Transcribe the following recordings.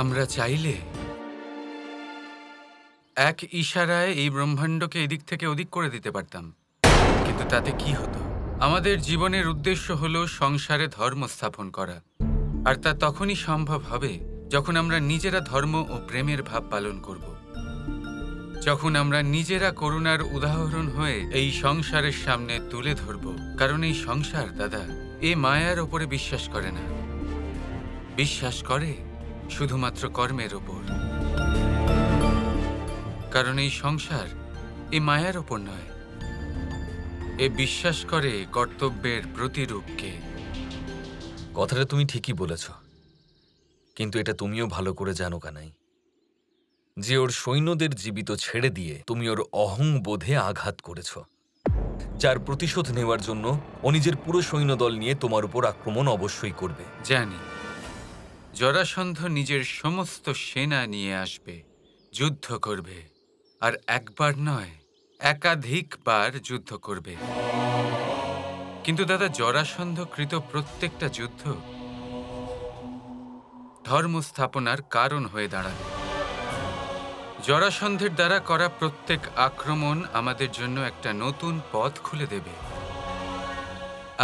আমরা চাইলে এক ইশারায় এই ব্রহ্মাণ্ডকে এদিক থেকে ওদিক করে দিতে পারতাম, কিন্তু তাতে কি হতো? আমাদের জীবনের উদ্দেশ্য হলো সংসারে ধর্ম স্থাপন করা, আর তা তখনই সম্ভব হবে যখন আমরা নিজেরা ধর্ম ও প্রেমের ভাব পালন করব, যখন আমরা নিজেরা করুণার উদাহরণ হয়ে এই সংসারের সামনে তুলে ধরব। কারণ এই সংসার, দাদা, এ মায়ার ওপরে বিশ্বাস করে না, বিশ্বাস করে শুধুমাত্র কর্মের ওপর। কারণ এই সংসার এ মায়ার ওপর নয়, এ বিশ্বাস করে কর্তব্যের প্রতিরূপকে। কথাটা তুমি ঠিকই বলেছ, কিন্তু এটা তুমিও ভালো করে জানো কানাই যে ওর সৈন্যদের জীবিত ছেড়ে দিয়ে তুমি ওর অহংবোধে আঘাত করেছ, যার প্রতিশোধ নেওয়ার জন্য ও নিজের পুরো সৈন্যদল নিয়ে তোমার উপর আক্রমণ অবশ্যই করবে। জানি জরাসন্ধ নিজের সমস্ত সেনা নিয়ে আসবে, যুদ্ধ করবে, আর একবার নয় একাধিকবার যুদ্ধ করবে। কিন্তু দাদা, জরাসন্ধ কৃত প্রত্যেকটা যুদ্ধ ধর্ম স্থাপনার কারণ হয়ে দাঁড়াবে। জরাসন্ধের দ্বারা করা প্রত্যেক আক্রমণ আমাদের জন্য একটা নতুন পথ খুলে দেবে।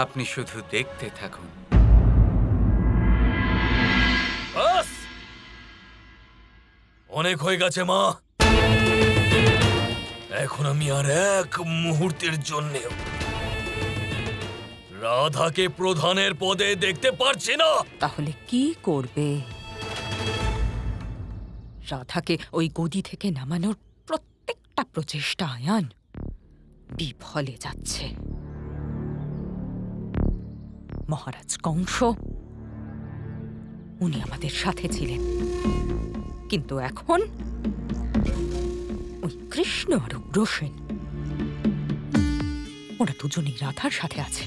আপনি শুধু দেখতে থাকুন। অনেক হয়ে গেছে মা, এখন আমি আর এক মুহূর্তের জন্য রাধাকে প্রধানের পদে দেখতে পারছি না। তাহলে কি করবে? রাধাকে ওই গদি থেকে নামানোর প্রত্যেকটা প্রচেষ্টা আয়ান বিফলে যাচ্ছে। মহারাজ কংস, উনি আমাদের সাথে ছিলেন, কিন্তু এখন ওই কৃষ্ণ আর উগ্রসেন, ওরা দুজনেই রাধার সাথে আছে।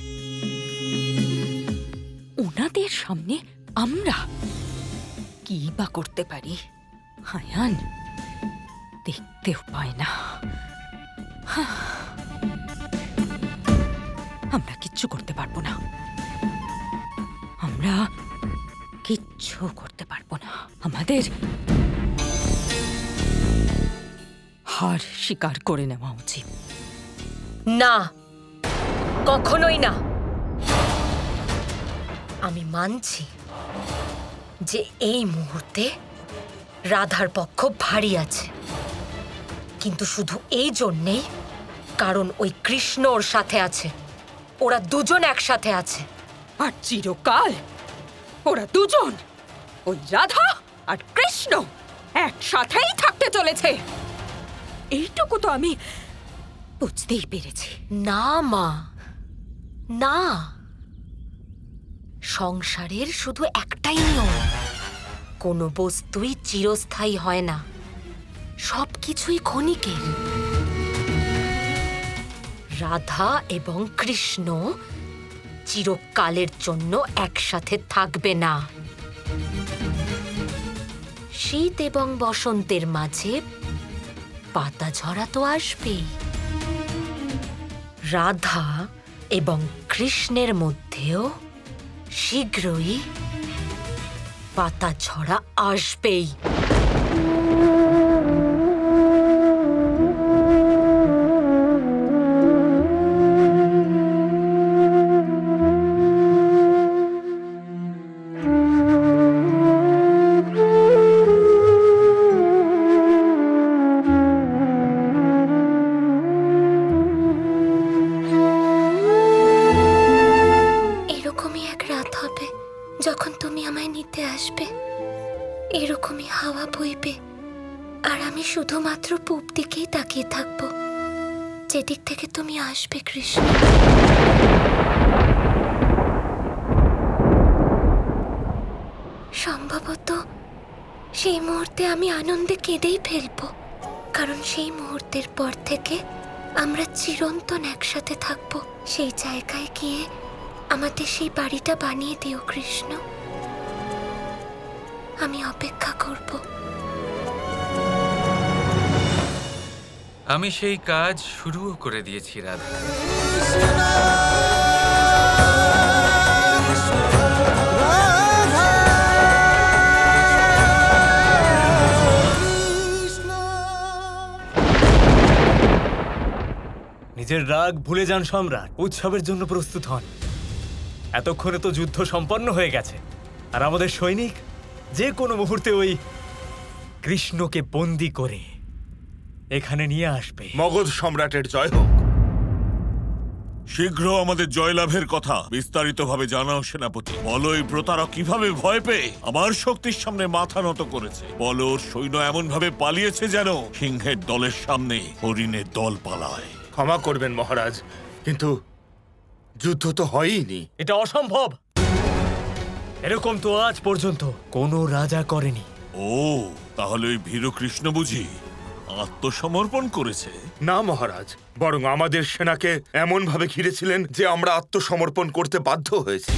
ওনাদের সামনে আমরা কি বা করতে পারি? আয়ান দেখতেও পায় না। আমরা কিচ্ছু করতে পারবো না, আমরা কিচ্ছু করতে পারবো না। আমাদের হার স্বীকার করে নেওয়া উচিত। না, কখনোই না। আমি মানছি যে এই মুহূর্তে রাধার পক্ষ ভারী আছে, কিন্তু শুধু এই জন্যেই কারণ ওই কৃষ্ণ ওর সাথে আছে। ওরা দুজন একসাথে আছে, আর চিরকাল ওরা দুজন, ওই রাধা আর কৃষ্ণ, একসাথেই থাকতে চলেছে। এইটুকু তো আমি বুঝতেই পেরেছি। না মা, না। সংসারের শুধু একটাই নিয়ম, কোনো বস্তুই চিরস্থায়ী হয় না, সবকিছুই ক্ষণিকের। রাধা এবং কৃষ্ণ চিরকালের জন্য একসাথে থাকবে না। শীত এবং বসন্তের মাঝে পাতা ঝরা তো আসবেই। রাধা এবং কৃষ্ণের মধ্যেও শীঘ্রই পাতা ঝরা আসবেই। যখন তুমি আমায় নিতে আসবে, এরকমই হাওয়া বইবে, আর আমি শুধুমাত্র পূব দিকেই তাকিয়ে থাকবো, যেদিক থেকে তুমি আসবে কৃষ্ণ। সম্ভবত সেই মুহূর্তে আমি আনন্দে কেঁদেই ফেলবো, কারণ সেই মুহূর্তের পর থেকে আমরা চিরন্তন একসাথে থাকবো। সেই জায়গায় গিয়ে আমাদের সেই বাড়িটা বানিয়ে দিও কৃষ্ণ, আমি অপেক্ষা করব। আমি সেই কাজ শুরুও করে দিয়েছি রাধা। নিজের রাগ ভুলে যান সম্রাট, উৎসবের জন্য প্রস্তুত হন। এতক্ষণে তো যুদ্ধ সম্পন্ন হয়ে গেছে, আর আমাদের সৈনিক যে কোনো মুহূর্তে ওই কৃষ্ণকে বন্দি করে এখানে নিয়ে আসবে। মগধ সম্রাটের জয় হোক। শীঘ্র আমাদের জয়লাভের কথা বিস্তারিতভাবে জানাও সেনাপতি। বলো এই প্রতারক কিভাবে ভয় পেয়ে আমার শক্তির সামনে মাথা নত করেছে। বলো ওর সৈন্য এমন ভাবে পালিয়েছে যেন সিংহের দলের সামনে হরিণের দল পালায়। ক্ষমা করবেন মহারাজ, কিন্তু যুদ্ধ তো হয়ইনি। এটা অসম্ভব। এরকম তো আজ পর্যন্ত কোনো রাজা করেনি। ও, তাহলে ওই ভীরু কৃষ্ণ বুঝি আত্মসমর্পণ করেছে? না মহারাজ, বরং আমাদের সেনাকে এমন ভাবে ঘিরেছিলেন যে আমরা আত্মসমর্পণ করতে বাধ্য হয়েছি।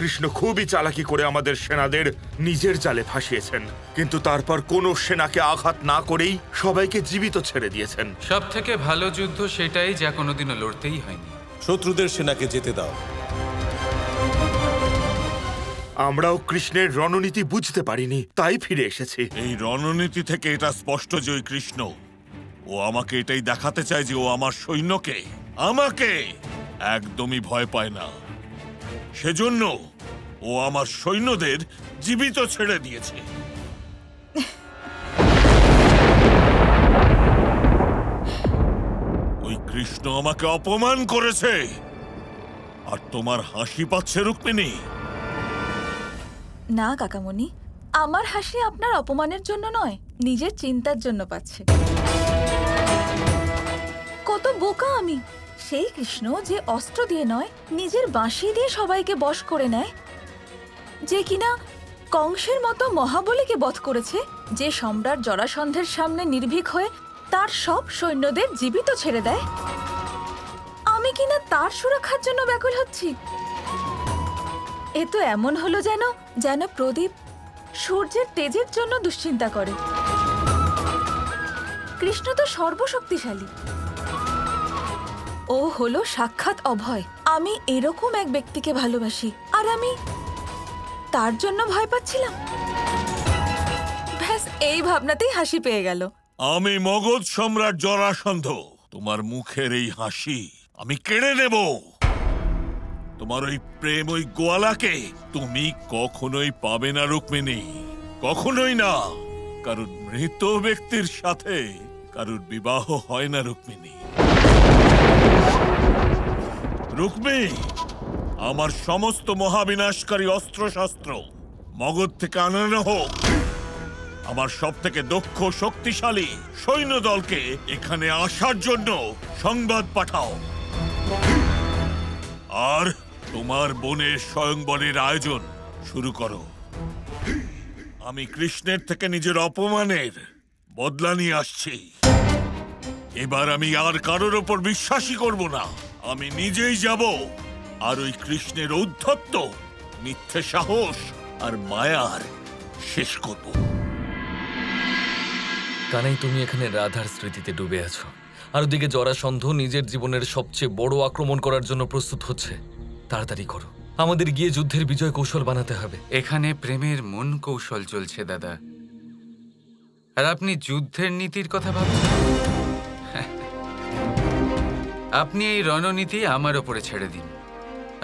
কৃষ্ণ খুবই চালাকি করে আমাদের সেনাদের নিজের জালে ফাঁসিয়েছেন, কিন্তু তারপর কোনো সেনাকে আঘাত না করেই সবাইকে জীবিত ছেড়ে দিয়েছেন। সব থেকে ভালো যুদ্ধ সেটাই যা কোনোদিনও লড়তেই হয়নি। শত্রুদের সেনাকে যেতে দাও। আমরাও কৃষ্ণের রণনীতি বুঝতে পারিনি, তাই ফিরে এসেছি। এই রণনীতি থেকে এটা স্পষ্ট যে ওই কৃষ্ণ, ও আমাকে এটাই দেখাতে চায় যে ও আমার সৈন্যকে, আমাকে একদমই ভয় পায় না। সেজন্য ও আমার সৈন্যদের জীবিত ছেড়ে দিয়েছে। ওই কৃষ্ণ আমাকে অপমান করেছে, আর তোমার হাসি পাচ্ছে রুক্মিণী। না কাকামণি, আমার হাসি আপনার অপমানের জন্য নয়, নিজের চিন্তার জন্য পাচ্ছে। কত বোকা আমি! সেই কৃষ্ণ যে অস্ত্র দিয়ে নয়, নিজের বাঁশি দিয়ে সবাইকে বশ করে নেয়, যে কিনা কংসের মতো মহাবলীকে বধ করেছে, যে সম্রাট জরাসন্ধের সামনে নির্ভীক হয়ে তার সব সৈন্যদের জীবিত ছেড়ে দেয়, আমি কিনা তার সুরক্ষার জন্য ব্যাকুল হচ্ছি। এ তো এমন হলো যেন প্রদীপ সূর্যের তেজের জন্য দুশ্চিন্তা করে। কৃষ্ণ তো সর্বশক্তিশালী, ও হলো সাক্ষাৎ অভয়। আমি এরকম এক ব্যক্তিকে ভালোবাসি, আর আমি তার জন্য ভয় পাচ্ছিলাম। ব্যাস এই ভাবনাতেই হাসি পেয়ে গেল। আমি মগধ সম্রাট জরাসন্ধ, তোমার মুখের এই হাসি আমি কেড়ে নেব। তোমার ওই প্রেম, ওই গোয়ালাকে তুমি কখনোই পাবে না রুক্মিণী, কখনোই না। কারণ মৃত ব্যক্তির সাথে কারুর বিবাহ হয় না রুক্মিণী। রুক্মিণী, আমার সমস্ত মহাবিনাশকারী অস্ত্রশস্ত্র মগধ থেকে আনানো হোক। আমার সব থেকে দক্ষ শক্তিশালী সৈন্যদলকে এখানে আসার জন্য সংবাদ পাঠাও। আর তোমার বোনের স্বয়ংবরের আয়োজন শুরু করো। আমি কৃষ্ণের থেকে নিজের অপমানের বদলা নিয়ে আসছি। এবার আমি আর কারোর ওপর বিশ্বাসই করব না। আমি নিজেই যাব, আর ওই কৃষ্ণের ঔদ্ধত্য, মিথ্যে সাহস আর মায়ার শেষ করব। কানাই, তুমি এখানে রাধার স্মৃতিতে ডুবে আছো, আর ওদিকে জরাসন্ধ নিজের জীবনের সবচেয়ে বড় আক্রমণ করার জন্য প্রস্তুত হচ্ছে। তাড়াতাড়ি করো, আমাদের গিয়ে যুদ্ধের বিজয় কৌশল বানাতে হবে। এখানে প্রেমের মন কৌশল চলছে দাদা, আর আপনি যুদ্ধের নীতির কথা ভাবছেন। আপনি এই রণনীতি আমার ওপরে ছেড়ে দিন,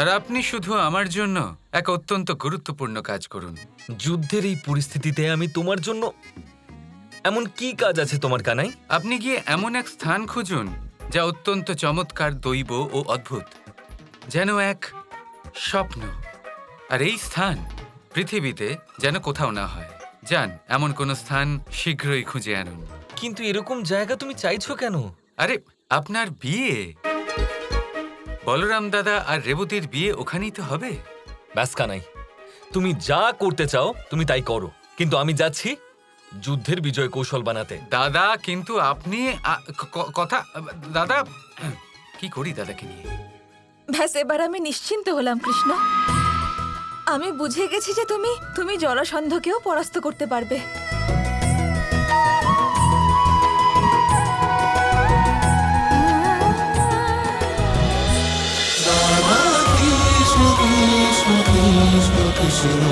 আর আপনি শুধু আমার জন্য এক অত্যন্ত গুরুত্বপূর্ণ কাজ করুন। যুদ্ধের এই পরিস্থিতিতে আমি তোমার জন্য এমন কি কাজ আছে তোমার, কানাই? আপনি গিয়ে এমন এক স্থান খুঁজুন যা অত্যন্ত চমৎকার, দৈব ও অদ্ভুত, যেন এক স্বপ্ন। আর এই স্থান পৃথিবীতে যেন কোথাও না হয়। যান, এমন কোন স্থান শীঘ্রই খুঁজে আনুন। কিন্তু এরকম জায়গা তুমি চাইছো কেন? আরে, আপনার বিয়ে, বলরাম দাদা আর রেবতীর বিয়ে ওখানেই তো হবে। ব্যাস কানাই, তুমি যা করতে চাও তুমি তাই করো, কিন্তু আমি যাচ্ছি যুদ্ধের বিজয় কৌশল বানাতে। দাদা, কিন্তু আপনি কথা দাদা, কি করি দাদাকে নিয়ে? ব্যাস এবার আমি নিশ্চিন্ত হলাম কৃষ্ণ। আমি বুঝে গেছি যে তুমি জরাসন্ধকেও পরাস্ত করতে পারবে। কৃষ্ণ কৃষ্ণ কৃষ্ণ কৃষ্ণ